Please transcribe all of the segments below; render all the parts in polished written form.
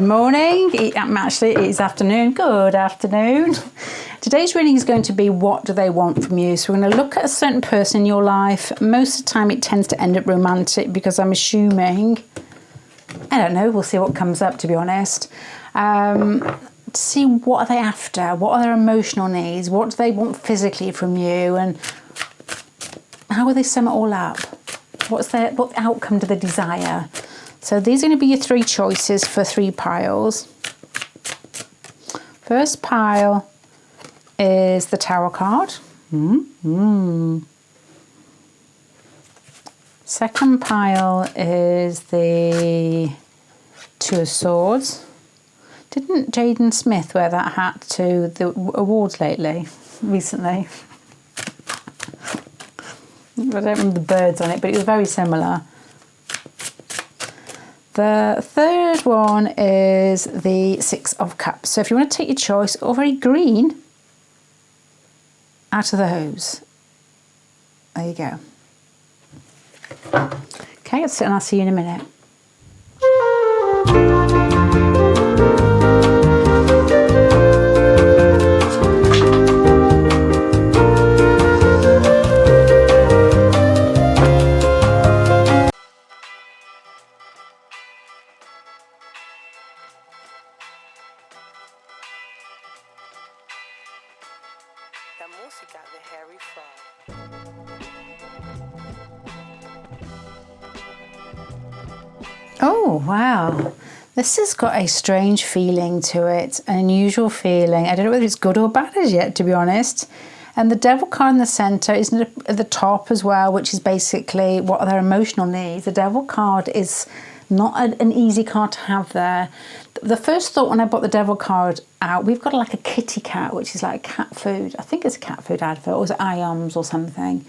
morning. Actually, it is afternoon. Good afternoon. Today's reading is going to be what do they want from you. So we're going to look at a certain person in your life. Most of the time it tends to end up romantic because I'm assuming, I don't know, we'll see what comes up, to be honest. To see what are they after, what are their emotional needs, what do they want physically from you, and how will they sum it all up? What outcome do they desire? So these are going to be your three choices for three piles. First pile is the Tarot card. Second pile is the Two of Swords. Didn't Jaden Smith wear that hat to the awards recently? I don't remember the birds on it, but it was very similar. The third one is the Six of Cups. So if you want to take your choice, or very green, out of the hose. There you go. Okay, and I'll see you in a minute. Oh, wow. This has got a strange feeling to it, an unusual feeling. I don't know whether it's good or bad as yet, to be honest. And the Devil card in the centre is at the top as well, which is basically what are their emotional needs. The Devil card is not an easy card to have there. The first thought when I brought the Devil card out, we've got like a kitty cat, which is like cat food. I think it's a cat food advert, or is it IOMS or something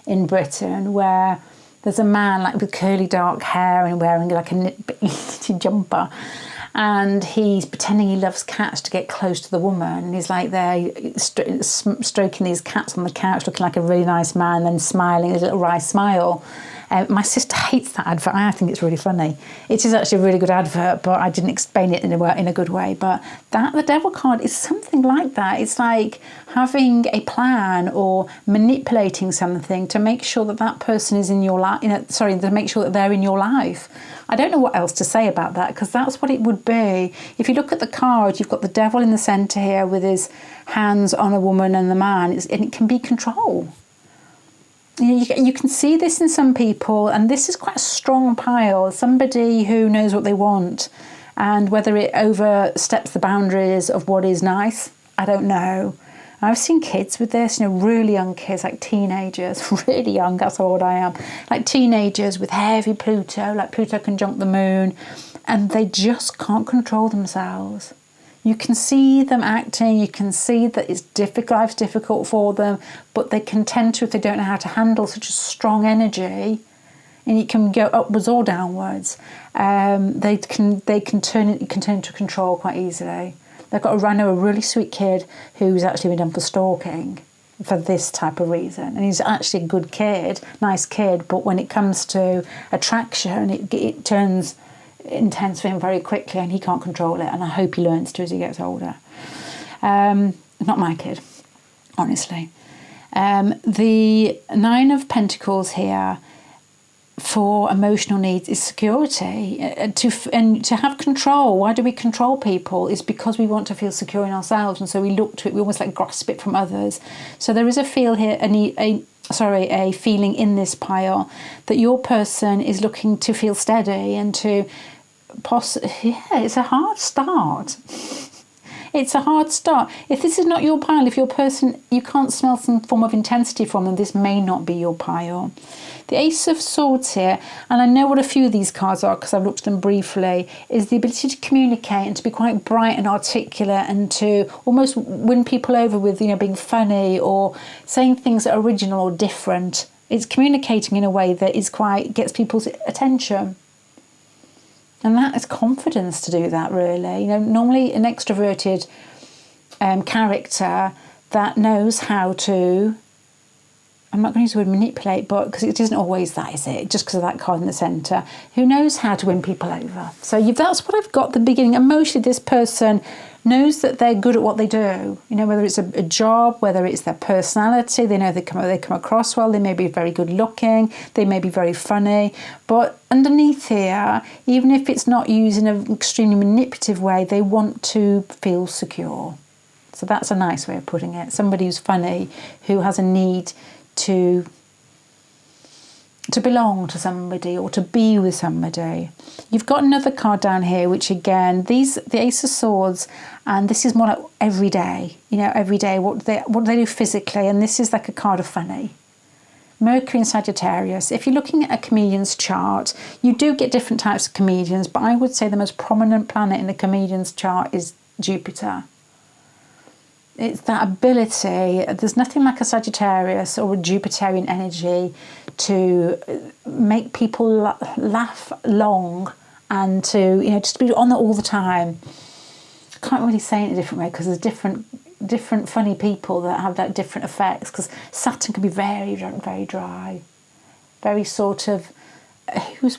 in Britain, where there's a man like with curly dark hair and wearing like a knitted jumper, and he's pretending he loves cats to get close to the woman, and he's like there stroking these cats on the couch, looking like a really nice man, and then smiling, a little wry smile. My sister hates that advert. I think it's really funny. It is actually a really good advert, but I didn't explain it in a good way. But the Devil card is something like that. It's like having a plan or manipulating something to make sure that that person is in your life. To make sure that they're in your life. I don't know what else to say about that, because that's what it would be. If you look at the card, you've got the Devil in the centre here with his hands on a woman and the man, and it can be control. You can see this in some people, and this is quite a strong pile. Somebody who knows what they want, and whether it oversteps the boundaries of what is nice, I don't know. I've seen kids with this, really young kids, like teenagers, really young, that's how old I am, like teenagers with heavy Pluto, like Pluto conjunct the moon, and they just can't control themselves. You can see them acting, you can see that it's difficult, life's difficult for them, but they can tend to, if they don't know how to handle such a strong energy, and it can go upwards or downwards, they can turn into control quite easily. I know a really sweet kid who's actually been done for stalking for this type of reason, and he's actually a good kid, nice kid, but when it comes to attraction, it turns intense for him very quickly, and he can't control it, and I hope he learns to as he gets older. Not my kid, honestly. The Nine of Pentacles here for emotional needs is security, and to have control. Why do we control people? It's because we want to feel secure in ourselves, and so we look to it, we almost like grasp it from others. So there is a feeling in this pile that your person is looking to feel steady and to it's a hard start. It's a hard start. If this is not your pile, if your person, you can't smell some form of intensity from them, this may not be your pile. The Ace of Swords here, and I know what a few of these cards are because I've looked at them briefly, is the ability to communicate and to be quite bright and articulate and to almost win people over with, being funny or saying things that are original or different. It's communicating in a way that gets people's attention. And that is confidence to do that, really. Normally an extroverted character that knows how to I'm not going to use the word manipulate, but because it isn't always that, is it? Just because of that card in the centre. Who knows how to win people over? So that's what I've got at the beginning. Emotionally, this person knows that they're good at what they do. You know, whether it's a job, whether it's their personality, they know they come across well, they may be very good looking, they may be very funny. But underneath here, even if it's not used in an extremely manipulative way, they want to feel secure. So that's a nice way of putting it. Somebody who's funny, who has a need to belong to somebody or to be with somebody. You've got another card down here, which again, the Ace of Swords, and this is more like every day. You know, every day, what do they do physically? And this is like a card of funny. Mercury and Sagittarius. If you're looking at a comedian's chart, you do get different types of comedians, but I would say the most prominent planet in the comedian's chart is Jupiter. It's that ability, there's nothing like a Sagittarius or a Jupiterian energy to make people laugh long and to, you know, just be on it all the time. I can't really say it in a different way because there's different funny people that have that different effects, because Saturn can be very, very dry. Very sort of,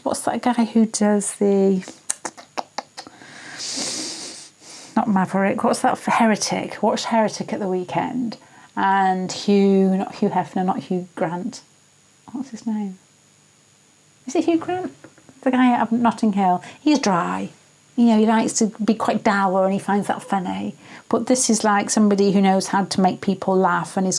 what's that guy who does the... Not Maverick, what's that for Heretic? Watched Heretic at the weekend. And not Hugh Hefner, not Hugh Grant. What's his name? Is it Hugh Grant? The guy out of Notting Hill. He's dry. You know, he likes to be quite dour and he finds that funny. But this is like somebody who knows how to make people laugh and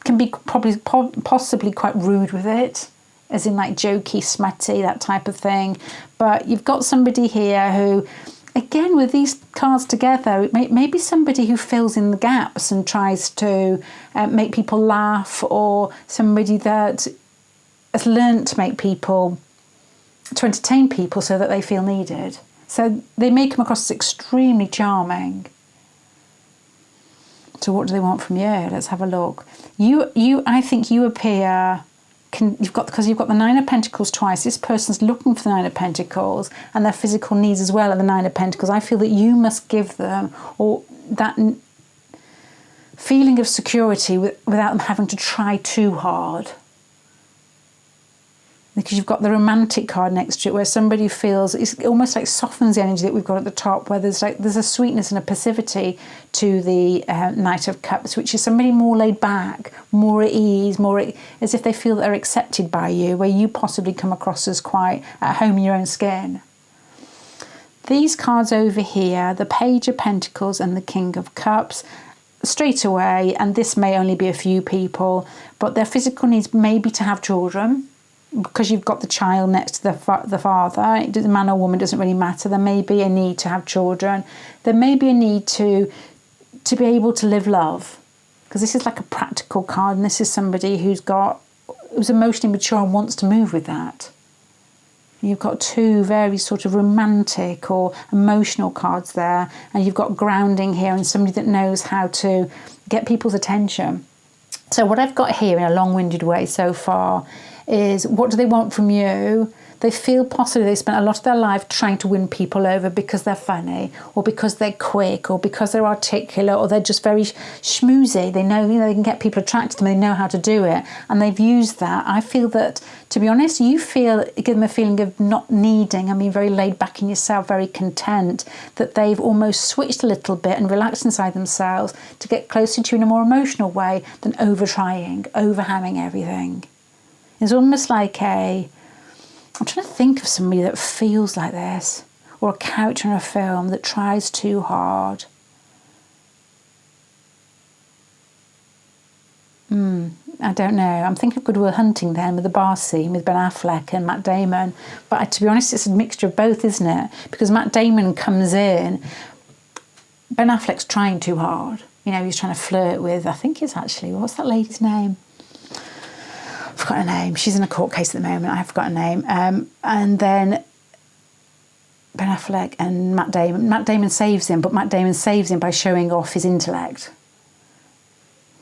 can be possibly quite rude with it. As in like jokey, smutty, that type of thing. But you've got somebody here who... Again, with these cards together, it may be somebody who fills in the gaps and tries to make people laugh, or somebody that has learnt to entertain people so that they feel needed. So they may come across as extremely charming. So what do they want from you? Let's have a look. I think you appear... because you've got the Nine of Pentacles twice. This person's looking for the Nine of Pentacles and their physical needs as well are the Nine of Pentacles. I feel that you must give them that feeling of security without them having to try too hard. Because you've got the romantic card next to it, where somebody feels, it's almost like softens the energy that we've got at the top, where there's a sweetness and a passivity to the Knight of Cups, which is somebody more laid back, more at ease, as if they feel that they're accepted by you, where you possibly come across as quite at home in your own skin. These cards over here, the Page of Pentacles and the King of Cups, straight away, and this may only be a few people, but their physical needs may be to have children. Because you've got the child next to the father, man or woman doesn't really matter. There may be a need to have children. There may be a need to be able to live love, because this is like a practical card, and this is somebody who's emotionally mature and wants to move with that. You've got two very sort of romantic or emotional cards there, and you've got grounding here and somebody that knows how to get people's attention. So what I've got here in a long-winded way so far is, what do they want from you? They feel possibly they spent a lot of their life trying to win people over because they're funny, or because they're quick, or because they're articulate, or they're just very schmoozy. They know, they can get people attracted to them, they know how to do it, and they've used that. I feel that, to be honest, give them a feeling of not needing, very very laid back in yourself, very content, that they've almost switched a little bit and relaxed inside themselves to get closer to you in a more emotional way than over-trying, over-hamming everything. It's almost like I'm trying to think of somebody that feels like this, or a character in a film that tries too hard. I don't know. I'm thinking of Good Will Hunting then, with the bar scene with Ben Affleck and Matt Damon. But to be honest, it's a mixture of both, isn't it? Because Matt Damon comes in, Ben Affleck's trying too hard. He's trying to flirt with, I think it's actually, what's that lady's name? I've forgot her name. She's in a court case at the moment. I've forgotten her name. And then Ben Affleck and Matt Damon. Matt Damon saves him, but Matt Damon saves him by showing off his intellect.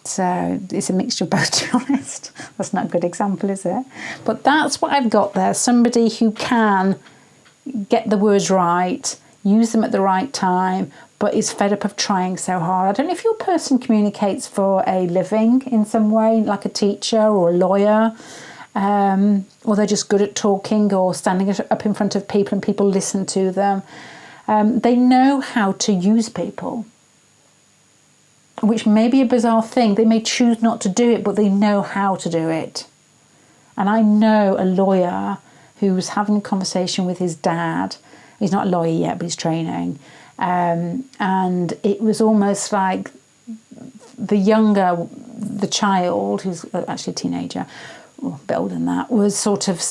So it's a mixture of both, to be honest. That's not a good example, is it? But that's what I've got there. Somebody who can get the words right, use them at the right time, but is fed up of trying so hard. I don't know if your person communicates for a living in some way, like a teacher or a lawyer, or they're just good at talking or standing up in front of people and people listen to them. They know how to use people, which may be a bizarre thing. They may choose not to do it, but they know how to do it. And I know a lawyer who was having a conversation with his dad. He's not a lawyer yet, but he's training. And it was almost like the child, who's actually a teenager, or a bit older than that, was sort of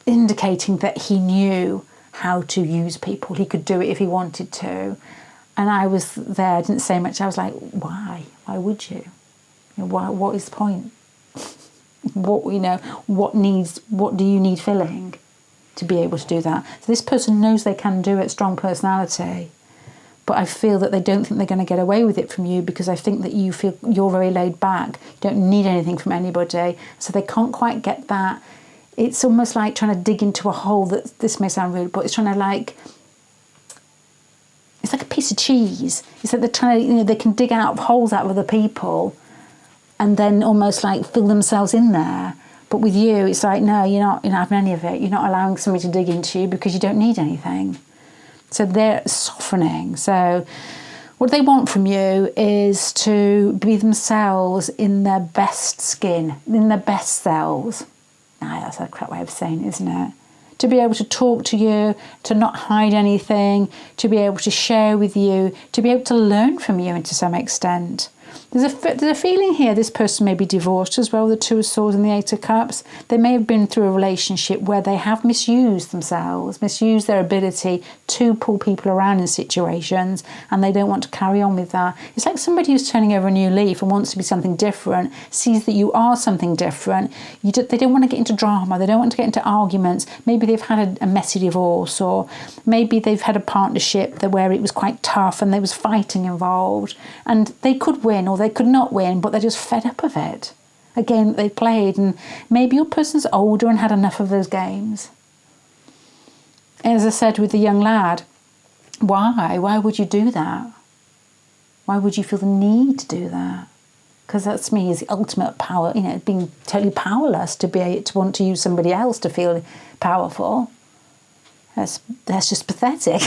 indicating that he knew how to use people. He could do it if he wanted to. And I was there, I didn't say much. I was like, why? Why would you? What is the point? What do you need filling to be able to do that? So this person knows they can do it, strong personality. But I feel that they don't think they're going to get away with it from you, because I think that you feel you're very laid back. You don't need anything from anybody. So they can't quite get that. It's almost like trying to dig into a hole that, this may sound rude, but it's trying to it's like a piece of cheese. It's like they're trying to, they can dig out holes out of other people and then almost like fill themselves in there. But with you, it's like, no, you're not having any of it. You're not allowing somebody to dig into you because you don't need anything. So they're softening. So what they want from you is to be themselves in their best skin, in their best selves. That's a crap way of saying it, isn't it? To be able to talk to you, to not hide anything, to be able to share with you, to be able to learn from you to some extent. There's a feeling here this person may be divorced as well, the Two of Swords and the Eight of Cups. They may have been through a relationship where they have misused themselves, misused their ability to pull people around in situations, and they don't want to carry on with that. It's like somebody who's turning over a new leaf and wants to be something different, sees that you are something different. They don't want to get into drama. They don't want to get into arguments. Maybe they've had a messy divorce, or maybe they've had a partnership where it was quite tough and there was fighting involved, and they could win or they could not win, but they're just fed up of it. A game that they played, and maybe your person's older and had enough of those games. As I said with the young lad, why would you do that? Why would you feel the need to do that? Because that's me, is the ultimate power, being totally powerless to want to use somebody else to feel powerful. That's just pathetic.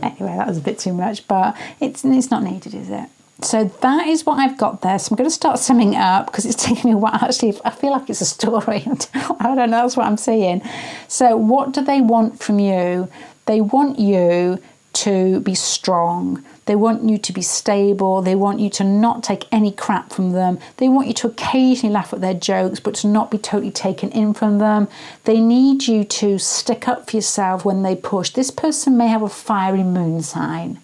Anyway, that was a bit too much, but it's not needed, is it? So that is what I've got there. So I'm going to start summing it up because it's taking me a while. Actually, I feel like it's a story. I don't know, that's what I'm saying. So what do they want from you? They want you to be strong. They want you to be stable. They want you to not take any crap from them. They want you to occasionally laugh at their jokes, but to not be totally taken in from them. They need you to stick up for yourself when they push. This person may have a fiery moon sign,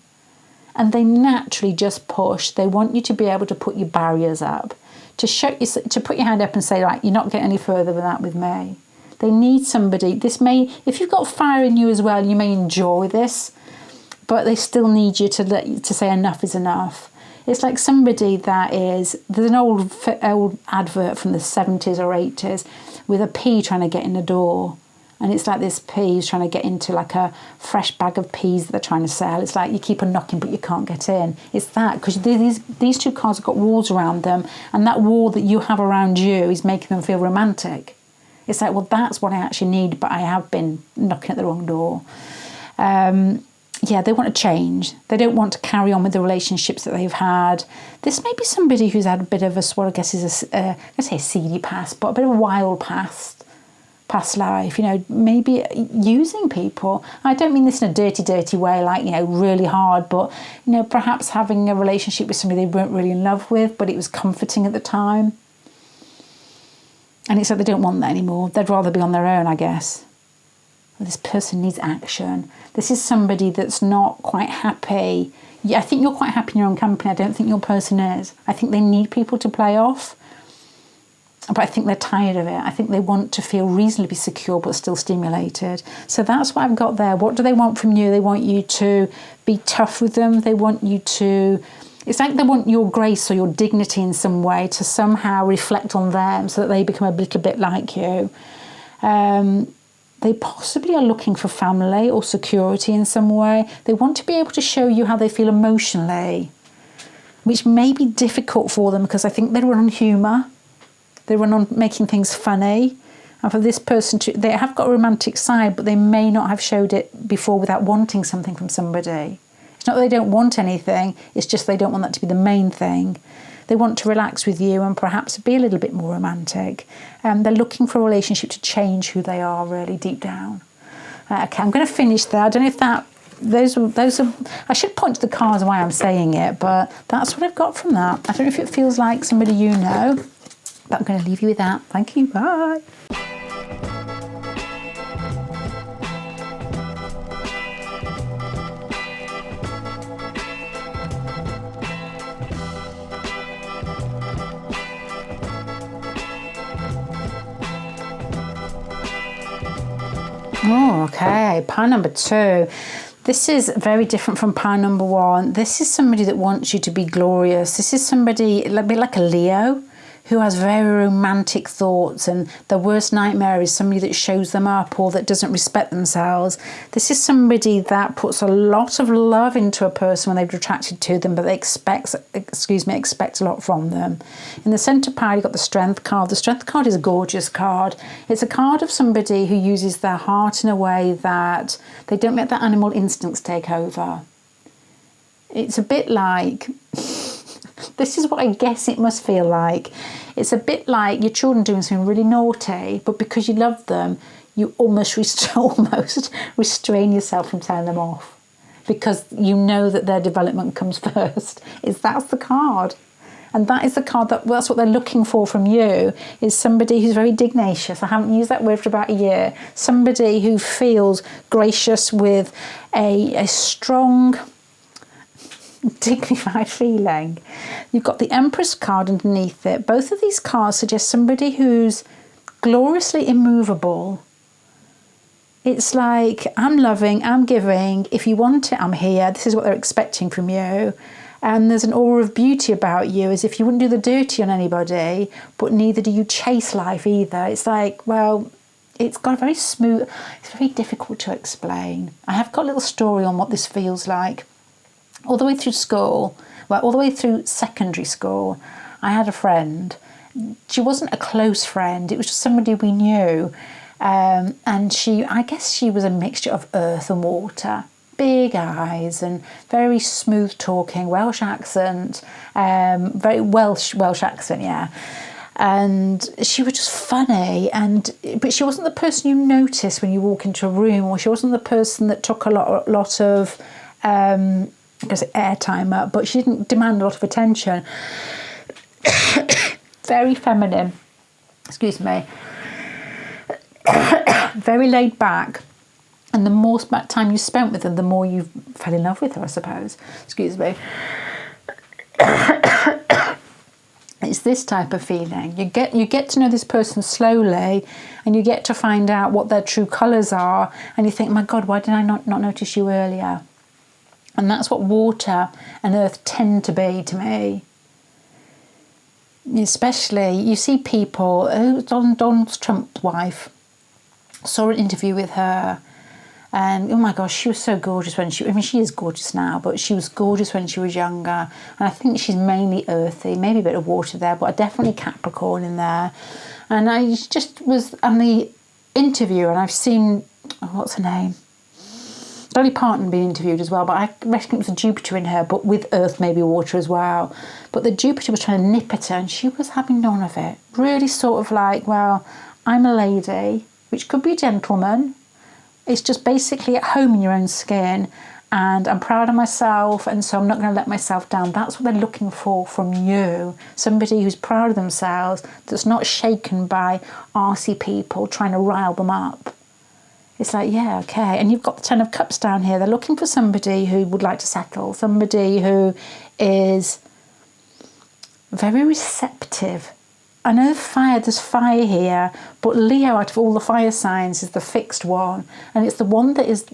and they naturally just push. They want you to be able to put your barriers up, to put your hand up and say, right, you're not getting any further than that with me. They need somebody. If you've got fire in you as well, you may enjoy this, but they still need you to say enough is enough. It's like somebody there's an old advert from the 70s or 80s with a pea trying to get in the door. And it's like this pea is trying to get into like a fresh bag of peas that they're trying to sell. It's like you keep on knocking, but you can't get in. It's that, because these two cards have got walls around them, and that wall that you have around you is making them feel romantic. It's like, well, that's what I actually need, but I have been knocking at the wrong door. They want to change. They don't want to carry on with the relationships that they've had. This may be somebody who's had a bit of what I guess is a seedy past, but a bit of a wild past life, maybe using people. I don't mean this in a dirty way, like, really hard, but, perhaps having a relationship with somebody they weren't really in love with, but it was comforting at the time. And it's like they don't want that anymore. They'd rather be on their own, I guess. This person needs action. This is somebody that's not quite happy. Yeah, I think you're quite happy in your own company. I don't think your person is. I think they need people to play off. But I think they're tired of it. I think they want to feel reasonably secure but still stimulated. So that's what I've got there. What do they want from you? They want you to be tough with them. They want you to... It's like they want your grace or your dignity in some way to somehow reflect on them so that they become a little bit like you. They possibly are looking for family or security in some way. They want to be able to show you how they feel emotionally, which may be difficult for them because I think they run on humour. They run on making things funny. And for this person, they have got a romantic side, but they may not have showed it before without wanting something from somebody. It's not that they don't want anything, it's just they don't want that to be the main thing. They want to relax with you and perhaps be a little bit more romantic. They're looking for a relationship to change who they are really deep down. Okay, I'm going to finish there. I don't know if those are. I should point to the cards why I'm saying it, but that's what I've got from that. I don't know if it feels like somebody you know, but I'm going to leave you with that. Thank you. Bye. Oh, okay. Pile number 2. This is very different from pile number 1. This is somebody that wants you to be glorious. This is somebody a bit like a Leo who has very romantic thoughts, and their worst nightmare is somebody that shows them up or that doesn't respect themselves. This is somebody that puts a lot of love into a person when they're attracted to them, but they expect a lot from them. In the centre pile, you've got the Strength card. The Strength card is a gorgeous card. It's a card of somebody who uses their heart in a way that they don't let their animal instincts take over. It's a bit like... This is what I guess it must feel like. It's a bit like your children doing something really naughty, but because you love them, you almost restrain yourself from telling them off because you know that their development comes first. That's the card. And that is the card that's what they're looking for from you, is somebody who's very dignacious. I haven't used that word for about a year. Somebody who feels gracious with a strong, dignified feeling. You've got the Empress card underneath it. Both of these cards suggest somebody who's gloriously immovable. It's like, I'm loving, I'm giving. If you want it, I'm here. This is what they're expecting from you. And there's an aura of beauty about you, as if you wouldn't do the dirty on anybody, but neither do you chase life either. It's like, well, it's got a very smooth, it's very difficult to explain. I have got a little story on what this feels like. All the way through school, all the way through secondary school, I had a friend. She wasn't a close friend, it was just somebody we knew. And I guess she was a mixture of earth and water. Big eyes and very smooth talking, Welsh accent, very Welsh accent, yeah. And she was just funny, but she wasn't the person you notice when you walk into a room, or she wasn't the person that took a lot of airtime up, but she didn't demand a lot of attention. Very feminine, excuse me. Very laid back, and the more time you spent with her, the more you fell in love with her, I suppose. Excuse me. It's this type of feeling. You get to know this person slowly, and you get to find out what their true colours are, and you think, my God, why did I not notice you earlier? And that's what water and earth tend to be to me. Especially, you see people, Donald Trump's wife, saw an interview with her, and oh my gosh, she was so gorgeous she is gorgeous now, but she was gorgeous when she was younger. And I think she's mainly earthy, maybe a bit of water there, but definitely Capricorn in there. And I just was on the interview, and I've seen, what's her name? Dolly Parton being interviewed as well, but I reckon it was a Jupiter in her, but with earth, maybe water as well. But the Jupiter was trying to nip at her, and she was having none of it. Really sort of like, well, I'm a lady, which could be a gentleman. It's just basically at home in your own skin, and I'm proud of myself, and so I'm not going to let myself down. That's what they're looking for from you. Somebody who's proud of themselves, that's not shaken by arsey people trying to rile them up. It's like, yeah, okay. And you've got the 10 of Cups down here. They're looking for somebody who would like to settle, somebody who is very receptive. I know there's fire here, but Leo, out of all the fire signs, is the fixed one. And it's the one that is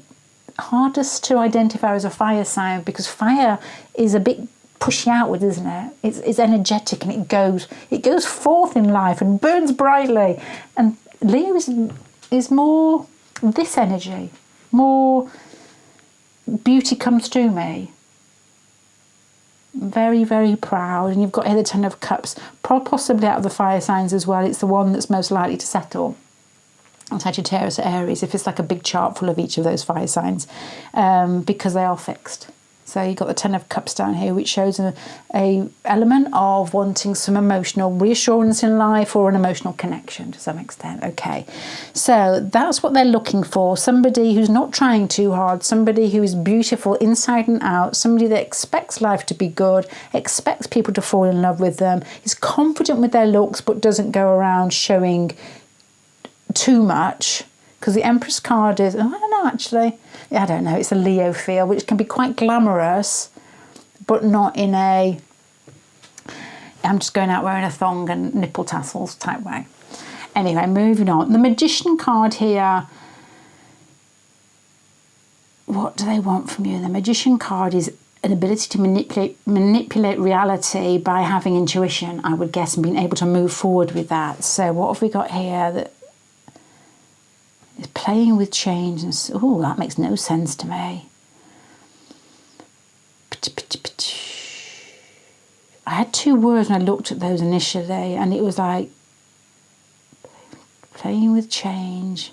hardest to identify as a fire sign, because fire is a bit pushy outward, isn't it? It's energetic, and it goes forth in life and burns brightly. And Leo is more this energy. More beauty comes to me. Very, very proud. And you've got here the Ten of Cups, possibly out of the fire signs as well. It's the one that's most likely to settle. Sagittarius, Aries, if it's like a big chart full of each of those fire signs, because they are fixed. So you've got the Ten of Cups down here, which shows a element of wanting some emotional reassurance in life or an emotional connection to some extent. Okay, so that's what they're looking for. Somebody who's not trying too hard, somebody who is beautiful inside and out, somebody that expects life to be good, expects people to fall in love with them, is confident with their looks but doesn't go around showing too much. Because the Empress card is, I don't know actually, I don't know, it's a Leo feel, which can be quite glamorous, but not in a, I'm just going out wearing a thong and nipple tassels type way. Anyway, moving on. The Magician card here, what do they want from you? The Magician card is an ability to manipulate reality by having intuition, I would guess, and being able to move forward with that. So what have we got here? That is playing with change. And oh, that makes no sense to me. I had two words when I looked at those initially, and it was like playing with change.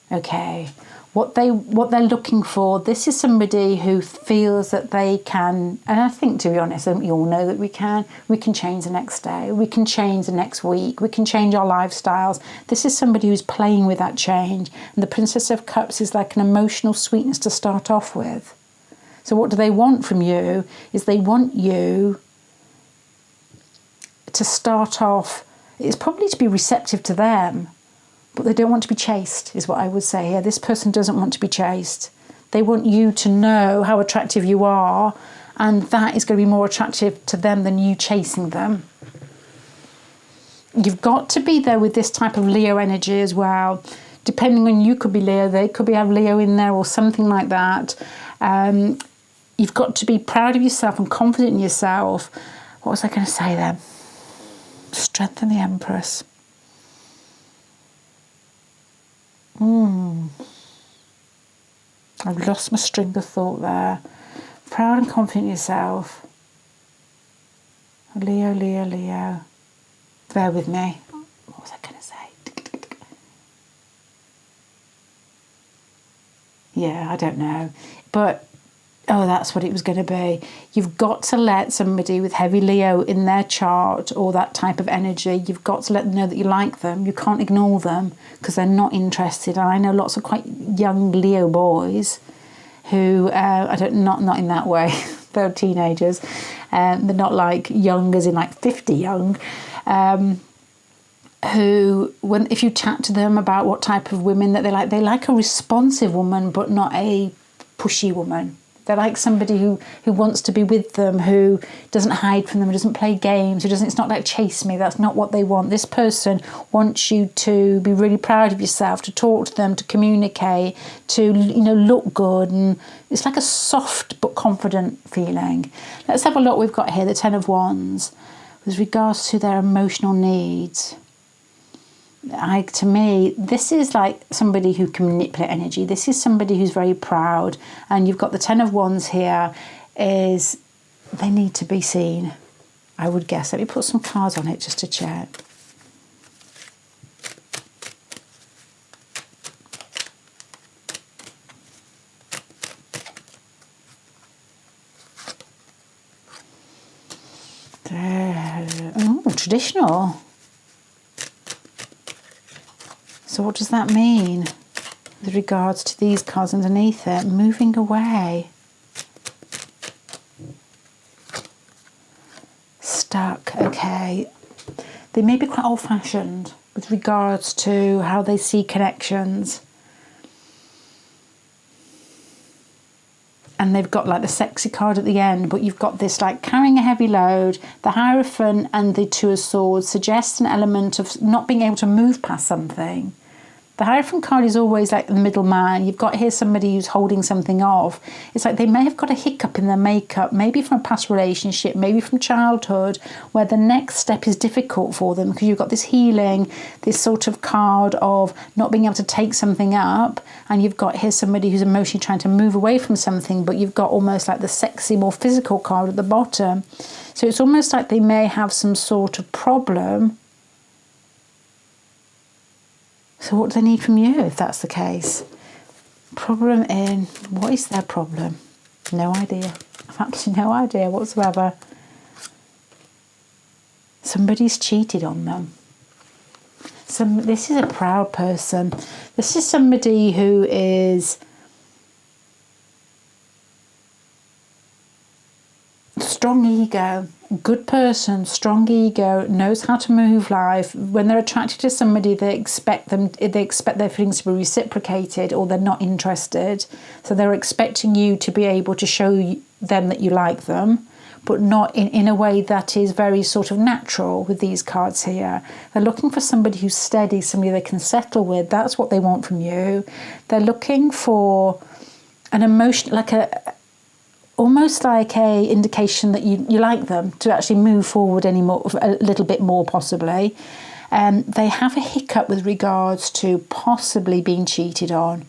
Okay, what they're looking for. This is somebody who feels that they can, and I think, to be honest, we all know that we can change the next day, we can change the next week, we can change our lifestyles. This is somebody who's playing with that change, and the Princess of Cups is like an emotional sweetness to start off with. So what do they want from you is they want you to start off, it's probably to be receptive to them, but they don't want to be chased, is what I would say here. This person doesn't want to be chased. They want you to know how attractive you are, and that is going to be more attractive to them than you chasing them. You've got to be there with this type of Leo energy as well. Depending on, you could be Leo, they could have Leo in there or something like that. You've got to be proud of yourself and confident in yourself. What was I going to say then? Strengthen the Empress. I've lost my string of thought there. Proud and confident in yourself. Leo, Leo, Leo. Bear with me. What was I going to say? Yeah, I don't know. But, oh, that's what it was going to be. You've got to let somebody with heavy Leo in their chart, or that type of energy, you've got to let them know that you like them. You can't ignore them because they're not interested. And I know lots of quite young Leo boys who, not in that way, they're teenagers. They're not like young as in like 50 young. Who, if you chat to them about what type of women that they like a responsive woman, but not a pushy woman. They're like somebody who wants to be with them, who doesn't hide from them, who doesn't play games, it's not like chase me. That's not what they want. This person wants you to be really proud of yourself, to talk to them, to communicate, to, look good. And it's like a soft but confident feeling. Let's have a look. We've got here the Ten of Wands with regards to their emotional needs. To me, this is like somebody who can manipulate energy. This is somebody who's very proud. And you've got the Ten of Wands here, is they need to be seen, I would guess. Let me put some cards on it just to check. Oh, traditional. So what does that mean with regards to these cards underneath it? Moving away. Stuck, okay. They may be quite old-fashioned with regards to how they see connections. And they've got like the sexy card at the end, but you've got this like carrying a heavy load. The Hierophant and the Two of Swords suggests an element of not being able to move past something. The Hierophant card is always like the middleman. You've got here somebody who's holding something off. It's like they may have got a hiccup in their makeup, maybe from a past relationship, maybe from childhood, where the next step is difficult for them because you've got this healing, this sort of card of not being able to take something up, and you've got here somebody who's emotionally trying to move away from something, but you've got almost like the sexy, more physical card at the bottom. So it's almost like they may have some sort of problem. So what do they need from you if that's the case? Problem in, what is their problem? No idea. I've absolutely no idea whatsoever. Somebody's cheated on them. This is a proud person. This is somebody who is strong ego, good person, strong ego, knows how to move life. When they're attracted to somebody, they expect their feelings to be reciprocated, or they're not interested. So they're expecting you to be able to show them that you like them, but not in a way that is very sort of natural with these cards here. They're looking for somebody who's steady, somebody they can settle with. That's what they want from you. They're looking for an emotion, like almost like a indication that you like them, to actually move forward a little bit more possibly. They have a hiccup with regards to possibly being cheated on.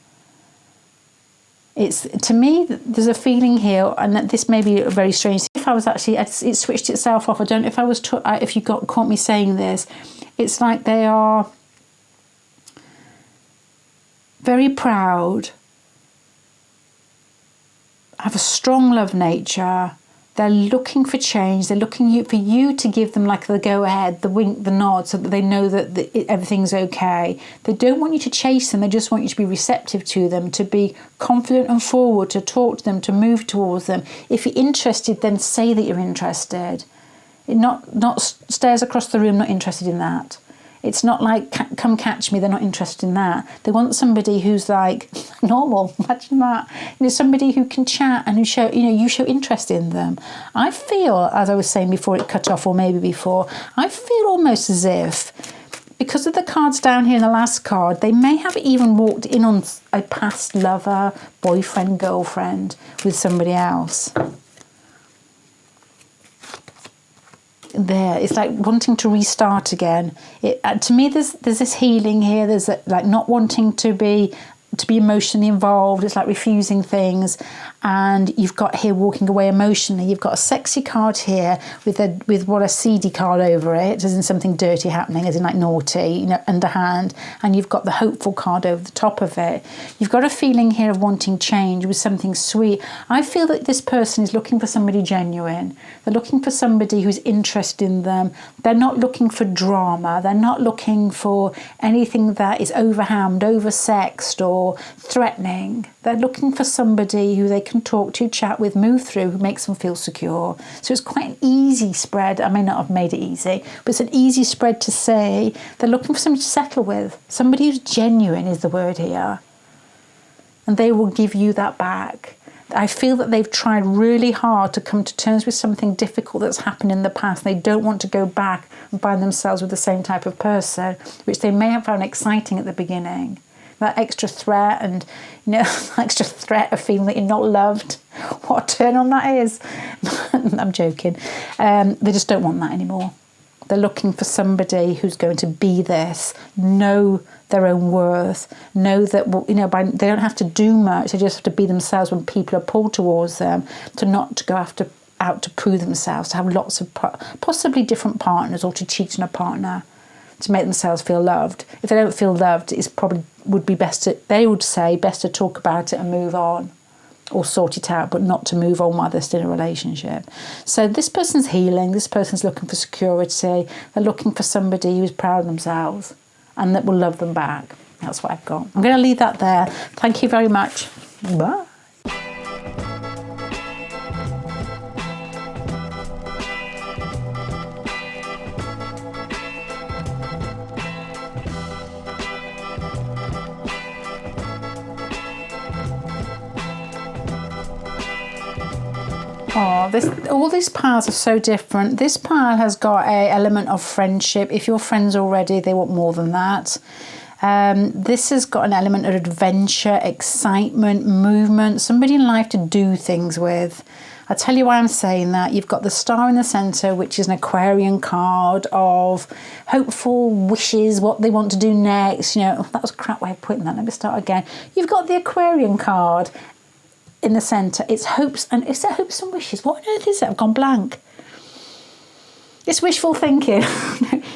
It's, to me, there's a feeling here, and this may be very strange. If I was actually, it switched itself off. I don't know if I was, if you caught me saying this. It's like they are very proud, have a strong love nature. They're looking for change. They're looking for you to give them like the go ahead, the wink, the nod, so that they know that everything's okay. They don't want you to chase them. They just want you to be receptive to them, to be confident and forward, to talk to them, to move towards them. If you're interested, then say that you're interested. Not stares across the room, not interested in that. It's not like, come catch me, they're not interested in that. They want somebody who's like normal, imagine that. Somebody who can chat and who show, you show interest in them. I feel, as I was saying before it cut off, or maybe before, I feel almost as if, because of the cards down here in the last card, they may have even walked in on a past lover, boyfriend, girlfriend with somebody else. There, it's like wanting to restart again. To me, there's this healing here. There's like not wanting to be emotionally involved. It's like refusing things, and you've got here walking away emotionally. You've got a sexy card here with a seedy card over it, as in something dirty happening, as in like naughty, underhand, and you've got the hopeful card over the top of it. You've got a feeling here of wanting change with something sweet. I feel that this person is looking for somebody genuine. They're looking for somebody who's interested in them. They're not looking for drama. They're not looking for anything that is overhammed, oversexed, or threatening. They're looking for somebody who they can talk to, chat with, move through, who makes them feel secure. So it's quite an easy spread. I may not have made it easy, but it's an easy spread to say. They're looking for somebody to settle with. Somebody who's genuine is the word here. And they will give you that back. I feel that they've tried really hard to come to terms with something difficult that's happened in the past. They don't want to go back and find themselves with the same type of person, which they may have found exciting at the beginning. That extra threat and, extra threat of feeling that you're not loved. What a turn on that is. I'm joking. They just don't want that anymore. They're looking for somebody who's going to be this, know their own worth, know that, they don't have to do much. They just have to be themselves when people are pulled towards them, to not to go out to prove themselves, to have lots of possibly different partners, or to cheat on a partner, to make themselves feel loved. If they don't feel loved, would be best to talk about it and move on, or sort it out, but not to move on while they're still in a relationship. So this person's healing. This person's looking for security. They're looking for somebody who's proud of themselves and that will love them back. That's what I've got. I'm going to leave that there. Thank you very much. Bye. All these piles are so different. This pile has got an element of friendship. If you're friends already, they want more than that. This has got an element of adventure, excitement, movement, somebody in life to do things with. I'll tell you why I'm saying that. You've got the star in the centre, which is an Aquarian card of hopeful wishes, what they want to do next. You know, that was a crap way of putting that. Let me start again. You've got the Aquarian card in the centre. It's hopes and is it hopes and wishes? What on earth is it? I've gone blank. It's wishful thinking.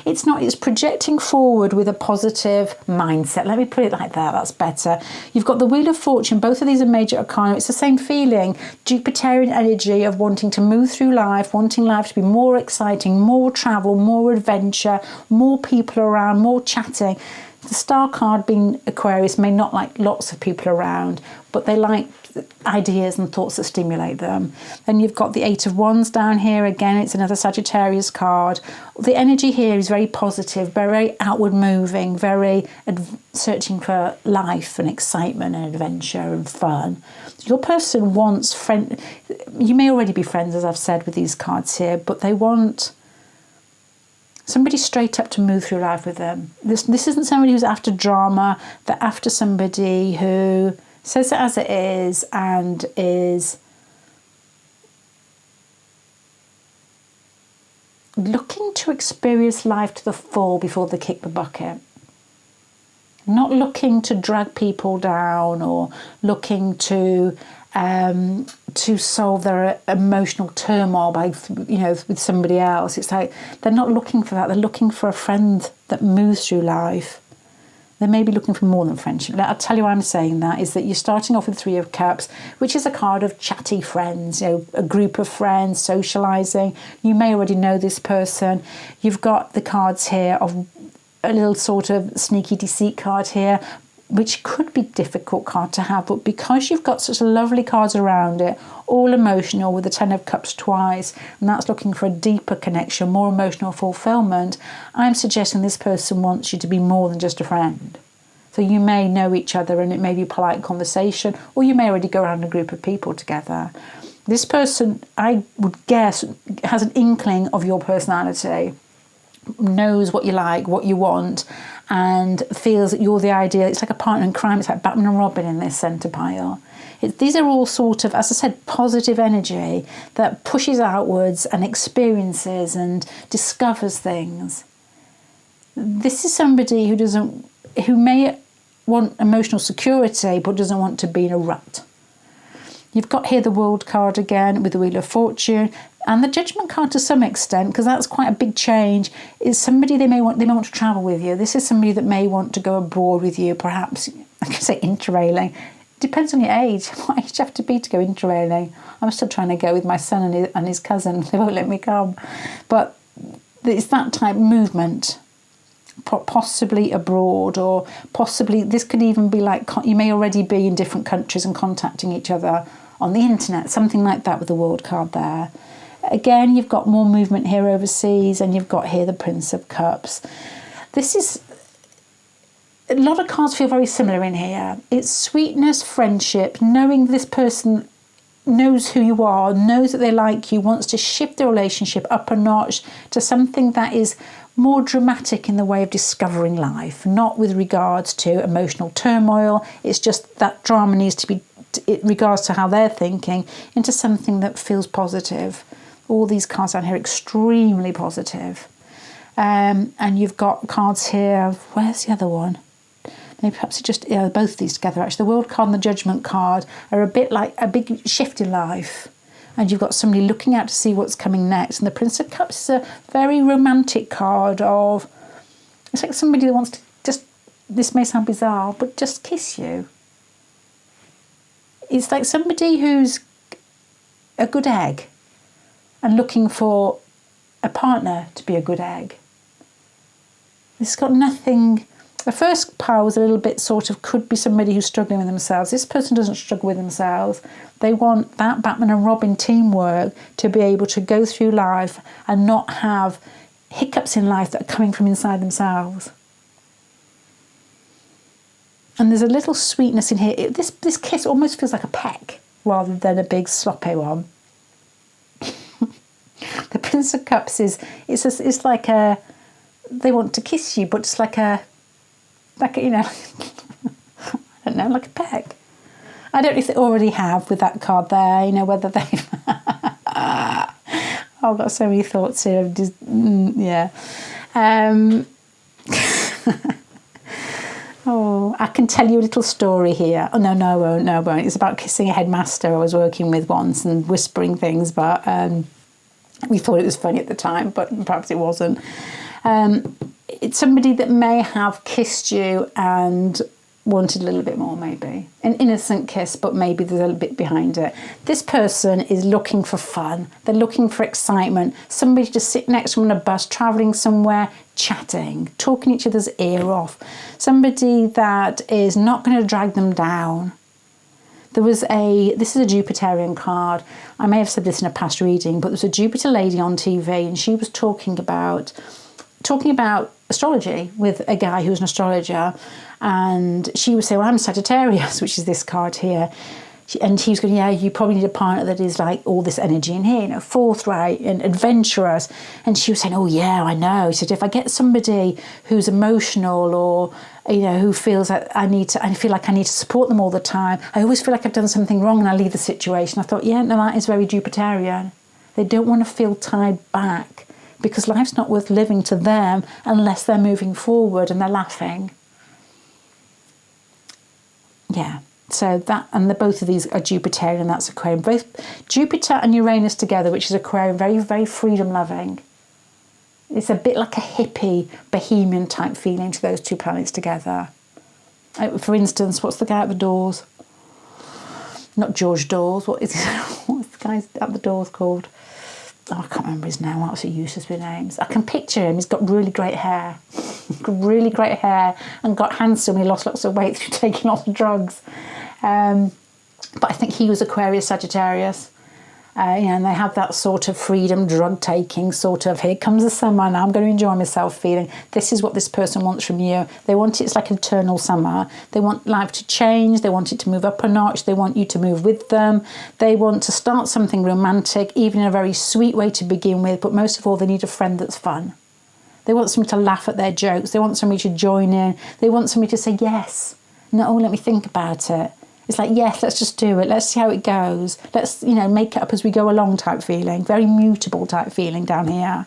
It's not. It's projecting forward with a positive mindset. Let me put it like that. That's better. You've got the Wheel of Fortune. Both of these are major arcana. It's the same feeling. Jupiterian energy of wanting to move through life, wanting life to be more exciting, more travel, more adventure, more people around, more chatting. The star card being Aquarius may not like lots of people around, but they like ideas and thoughts that stimulate them. Then you've got the Eight of Wands down here. Again, it's another Sagittarius card. The energy here is very positive, very outward moving, very searching for life and excitement and adventure and fun. Your person wants friend. You may already be friends, as I've said, with these cards here, but they want somebody straight up to move through life with them. This isn't somebody who's after drama. They're after somebody who says it as it is and is looking to experience life to the full before they kick the bucket. Not looking to drag people down or looking to solve their emotional turmoil by, with somebody else. It's like they're not looking for that. They're looking for a friend that moves through life. They may be looking for more than friendship. I'll tell you why I'm saying that is that you're starting off with Three of Cups, which is a card of chatty friends, a group of friends, socialising. You may already know this person. You've got the cards here of a little sort of sneaky deceit card here, which could be a difficult card to have, but because you've got such lovely cards around it, all emotional with the Ten of Cups twice, and that's looking for a deeper connection, more emotional fulfillment, I'm suggesting this person wants you to be more than just a friend. So you may know each other and it may be polite conversation, or you may already go around a group of people together. This person, I would guess, has an inkling of your personality, knows what you like, what you want, and feels that you're the ideal. It's like a partner in crime. It's like Batman and Robin in this centre pile. These are all sort of, as I said, positive energy that pushes outwards and experiences and discovers things. This is somebody who may want emotional security but doesn't want to be in a rut. You've got here the World card again with the Wheel of Fortune, and the Judgment card to some extent, because that's quite a big change, is somebody they may want to travel with you. This is somebody that may want to go abroad with you, perhaps, I can say interrailing. Depends on your age. What age do you have to be to go interrailing? I'm still trying to go with my son and his cousin. They won't let me come. But it's that type of movement, possibly abroad, or possibly this could even be like you may already be in different countries and contacting each other on the internet, something like that with the World card there. Again, you've got more movement here overseas, and you've got here the Prince of Cups. This is a lot of cards feel very similar in here. It's sweetness, friendship, knowing this person knows who you are, knows that they like you, wants to shift the relationship up a notch to something that is more dramatic in the way of discovering life, not with regards to emotional turmoil. It's just that drama needs to be, in regards to how they're thinking, into something that feels positive. All these cards down here are extremely positive. And you've got cards here. Where's the other one? Maybe perhaps it just, both of these together actually. The World card and the Judgment card are a bit like a big shift in life. And you've got somebody looking out to see what's coming next. And the Prince of Cups is a very romantic card of, it's like somebody that wants to just, this may sound bizarre, but just kiss you. It's like somebody who's a good egg and looking for a partner to be a good egg. It's got nothing. The first pile was a little bit sort of, could be somebody who's struggling with themselves. This person doesn't struggle with themselves. They want that Batman and Robin teamwork to be able to go through life and not have hiccups in life that are coming from inside themselves. And there's a little sweetness in here. This kiss almost feels like a peck rather than a big sloppy one. The Prince of Cups it's like a, they want to kiss you, but it's like a like, you know, I don't know, like a peck. I don't know if they already have with that card there, you know, whether they've... I've got so many thoughts here. Just, yeah. Oh, I can tell you a little story here. Oh, no, I won't. It's about kissing a headmaster I was working with once and whispering things, but we thought it was funny at the time, but perhaps it wasn't. It's somebody that may have kissed you and wanted a little bit more, maybe. An innocent kiss, but maybe there's a little bit behind it. This person is looking for fun. They're looking for excitement. Somebody to sit next to them on a bus, travelling somewhere, chatting, talking each other's ear off. Somebody that is not going to drag them down. This is a Jupiterian card. I may have said this in a past reading, but there's a Jupiter lady on TV and she was talking about astrology with a guy who's an astrologer, and she was saying, well, I'm Sagittarius, which is this card here. And he was going, yeah, you probably need a partner that is like all this energy in here, you know, forthright and adventurous. And she was saying, oh yeah, I know. She said, if I get somebody who's emotional or, you know, who feels that I feel like I need to support them all the time, I always feel like I've done something wrong and I leave the situation. I thought, yeah, no, that is very Jupiterian. They don't want to feel tied back, because life's not worth living to them unless they're moving forward and they're laughing. Yeah, so that, and both of these are Jupiterian, that's Aquarian. Both Jupiter and Uranus together, which is Aquarian, very, very freedom-loving. It's a bit like a hippie, bohemian type feeling to those two planets together. For instance, what's the guy at the doors? Not George Dawes, what's the guy at the doors called? Oh, I can't remember his name. That was useless with names. I can picture him. He's got really great hair. Really great hair, and got handsome. He lost lots of weight through taking lots of drugs. But I think he was Aquarius Sagittarius. And they have that sort of freedom, drug-taking sort of, here comes the summer, now I'm going to enjoy myself feeling. This is what this person wants from you. They want it's like an eternal summer. They want life to change. They want it to move up a notch. They want you to move with them. They want to start something romantic, even in a very sweet way to begin with. But most of all, they need a friend that's fun. They want somebody to laugh at their jokes. They want somebody to join in. They want somebody to say yes. No, oh, let me think about it. It's like, yes, let's just do it. Let's see how it goes. Let's, you know, make it up as we go along type feeling. Very mutable type feeling down here.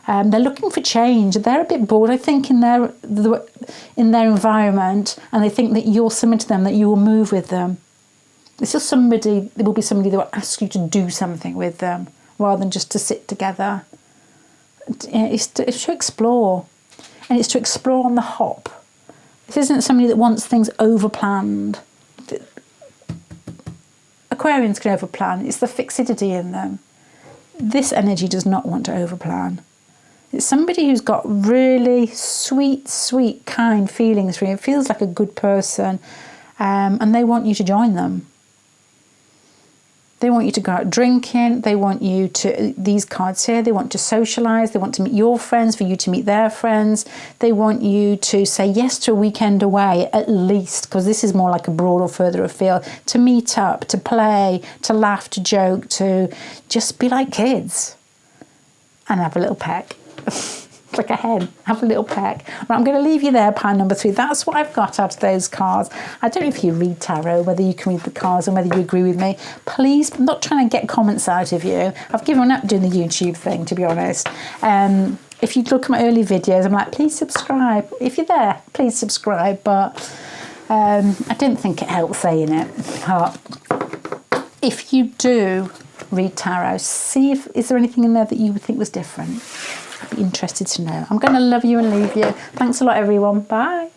They're looking for change. They're a bit bored, I think, in their environment, and they think that you'll submit to them, that you will move with them. It's just somebody, there will be somebody that will ask you to do something with them rather than just to sit together. It's to explore, and it's to explore on the hop. This isn't somebody that wants things over-planned. Aquarians can overplan. It's the fixity in them. This energy does not want to overplan. It's somebody who's got really sweet, kind feelings for you. It feels like a good person, and they want you to join them. They want you to go out drinking. They want you to, these cards here, they want to socialise. They want to meet your friends, for you to meet their friends. They want you to say yes to a weekend away, at least, because this is more like abroad or further afield, to meet up, to play, to laugh, to joke, to just be like kids and have a little peck. Like a hen, have a little peck. Right, I'm going to leave you there, pile number 3. That's what I've got out of those cards. I don't know if you read tarot, whether you can read the cards and whether you agree with me. Please, I'm not trying to get comments out of you. I've given up doing the YouTube thing, to be honest. If you look at my early videos, I'm like, please subscribe. If you're there, please subscribe. But I didn't think it helped saying it. But if you do read tarot, see if is there anything in there that you would think was different. I'd be interested to know. I'm going to love you and leave you. Thanks a lot, everyone. Bye.